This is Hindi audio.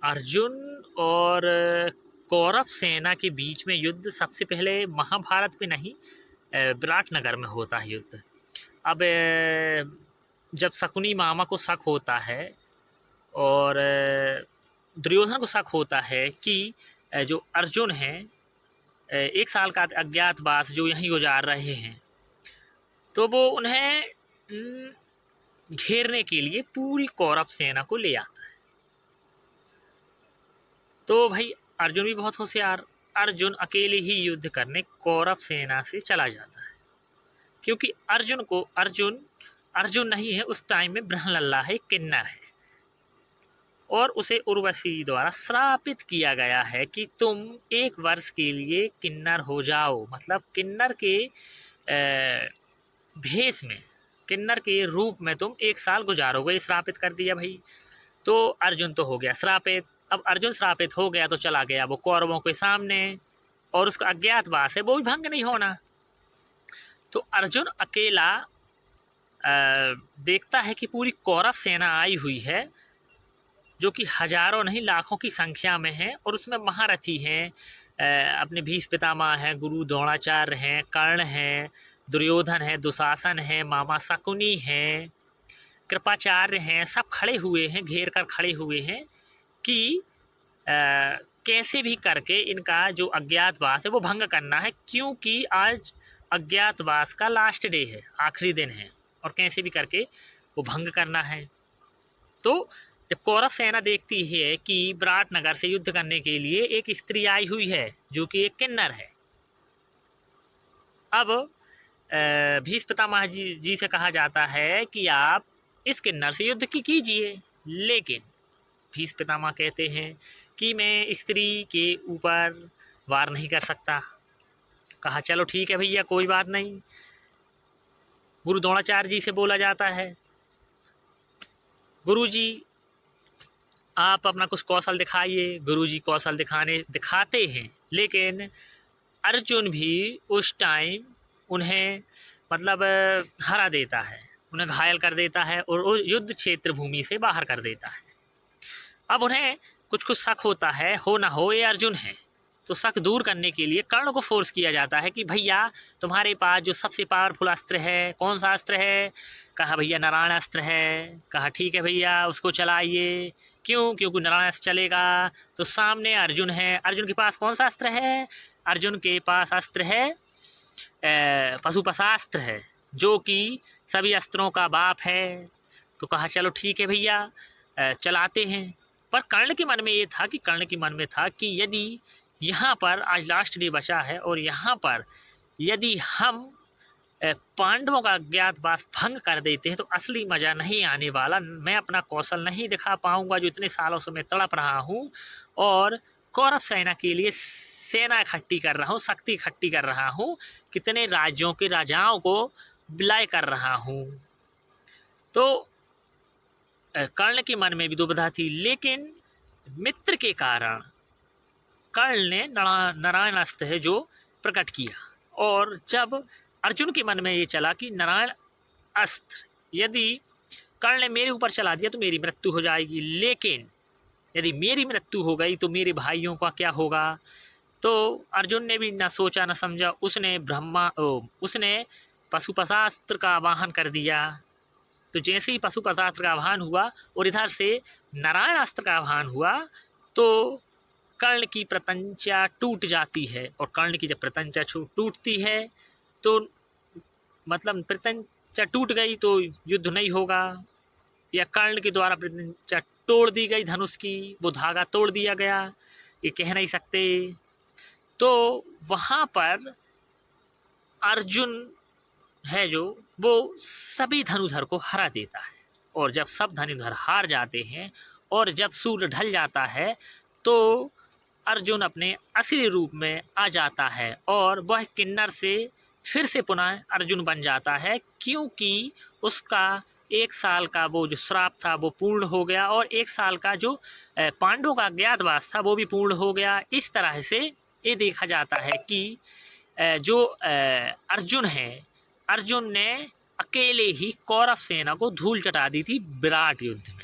अर्जुन और कौरव सेना के बीच में युद्ध सबसे पहले महाभारत में नहीं, विराटनगर में होता है युद्ध। अब जब शकुनी मामा को शक होता है और दुर्योधन को शक होता है कि जो अर्जुन हैं 1 साल का अज्ञातवास जो यहीं गुजार रहे हैं, तो वो उन्हें घेरने के लिए पूरी कौरव सेना को ले आता है। तो भाई अर्जुन भी बहुत होशियार, अर्जुन अकेले ही युद्ध करने कौरव सेना से चला जाता है, क्योंकि अर्जुन नहीं है, उस टाइम में ब्रह्मलल्ला है, किन्नर है, और उसे उर्वशी द्वारा श्रापित किया गया है कि तुम 1 वर्ष के लिए किन्नर हो जाओ। मतलब किन्नर के भेष में, किन्नर के रूप में तुम 1 साल गुजारोगे, ये श्रापित कर दिया भाई। तो अर्जुन तो हो गया श्रापित। अब अर्जुन श्रापित हो गया तो चला गया वो कौरवों के सामने, और उसका अज्ञातवास है वो भी भंग नहीं होना। तो अर्जुन अकेला देखता है कि पूरी कौरव सेना आई हुई है, जो कि हजारों नहीं लाखों की संख्या में है, और उसमें महारथी हैं, अपने भीष्म पितामह हैं, गुरु द्रोणाचार्य हैं, कर्ण हैं, दुर्योधन है, दुशासन है, मामा शकुनी हैं, कृपाचार्य हैं, सब खड़े हुए हैं, घेर कर खड़े हुए हैं कि कैसे भी करके इनका जो अज्ञातवास है वो भंग करना है, क्योंकि आज अज्ञातवास का लास्ट डे है, आखिरी दिन है, और कैसे भी करके वो भंग करना है। तो जब कौरव सेना देखती है कि विराटनगर से युद्ध करने के लिए एक स्त्री आई हुई है जो कि एक किन्नर है, अब भीष्म पितामह जी से कहा जाता है कि आप इस किन्नर से युद्ध कीजिए, लेकिन भीष्म पितामह कहते हैं कि मैं स्त्री के ऊपर वार नहीं कर सकता। कहा चलो ठीक है भैया, कोई बात नहीं। गुरु द्रोणाचार्य जी से बोला जाता है, गुरु जी आप अपना कुछ कौशल दिखाइए। गुरु जी कौशल दिखाते हैं, लेकिन अर्जुन भी उस टाइम उन्हें मतलब हरा देता है, उन्हें घायल कर देता है और युद्ध क्षेत्र भूमि से बाहर कर देता है। अब उन्हें कुछ शक होता है, हो ना हो ये अर्जुन है। तो शक दूर करने के लिए कर्ण को फोर्स किया जाता है कि भैया तुम्हारे पास जो सबसे पावरफुल अस्त्र है, कौन सा अस्त्र है? कहा भैया नारायण अस्त्र है। कहा ठीक है भैया, उसको चलाइए। क्यों? क्योंकि नारायण अस्त्र चलेगा तो सामने अर्जुन है। अर्जुन के पास कौन सा अस्त्र है? अर्जुन के पास अस्त्र है पशुपशास्त्र है, जो कि सभी अस्त्रों का बाप है। तो कहा चलो ठीक है भैया, चलाते हैं। पर कर्ण के मन में था कि यदि यहाँ पर आज लास्ट डे बचा है और यहाँ पर यदि हम पांडवों का अज्ञातवास भंग कर देते हैं तो असली मज़ा नहीं आने वाला। मैं अपना कौशल नहीं दिखा पाऊँगा जो इतने सालों से मैं तड़प रहा हूँ, और कौरव सेना के लिए सेना इकट्ठी कर रहा हूँ, शक्ति इकट्ठी कर रहा हूँ, कितने राज्यों के राजाओं को विलय कर रहा हूँ। तो कर्ण के मन में भी दुविधा थी, लेकिन मित्र के कारण कर्ण ने नारायण अस्त्र है जो प्रकट किया। और जब अर्जुन के मन में ये चला कि नारायण अस्त्र यदि कर्ण ने मेरे ऊपर चला दिया तो मेरी मृत्यु हो जाएगी, लेकिन यदि मेरी मृत्यु हो गई तो मेरे भाइयों का क्या होगा? तो अर्जुन ने भी न सोचा न समझा, उसने पशुपशास्त्र का आवाहन कर दिया। तो जैसे ही पशुपशास्त्र का आह्वान हुआ और इधर से नारायण अस्त्र का आह्वान हुआ, तो कर्ण की प्रत्यंचा टूट जाती है। और कर्ण की जब प्रत्यंचा टूटती है तो मतलब प्रत्यंचा टूट गई तो युद्ध नहीं होगा, या कर्ण के द्वारा प्रत्यंचा तोड़ दी गई, धनुष की वो धागा तोड़ दिया गया, ये कह नहीं सकते। तो वहाँ पर अर्जुन है जो वो सभी धनुधर को हरा देता है। और जब सब धनुधर हार जाते हैं और जब सूर्य ढल जाता है तो अर्जुन अपने असली रूप में आ जाता है और वह किन्नर से फिर से पुनः अर्जुन बन जाता है, क्योंकि उसका 1 साल का वो जो श्राप था वो पूर्ण हो गया और 1 साल का जो पांडवों का अज्ञातवास था वो भी पूर्ण हो गया। इस तरह से ये देखा जाता है कि जो अर्जुन है, अर्जुन ने अकेले ही कौरव सेना को धूल चटा दी थी विराट युद्ध में।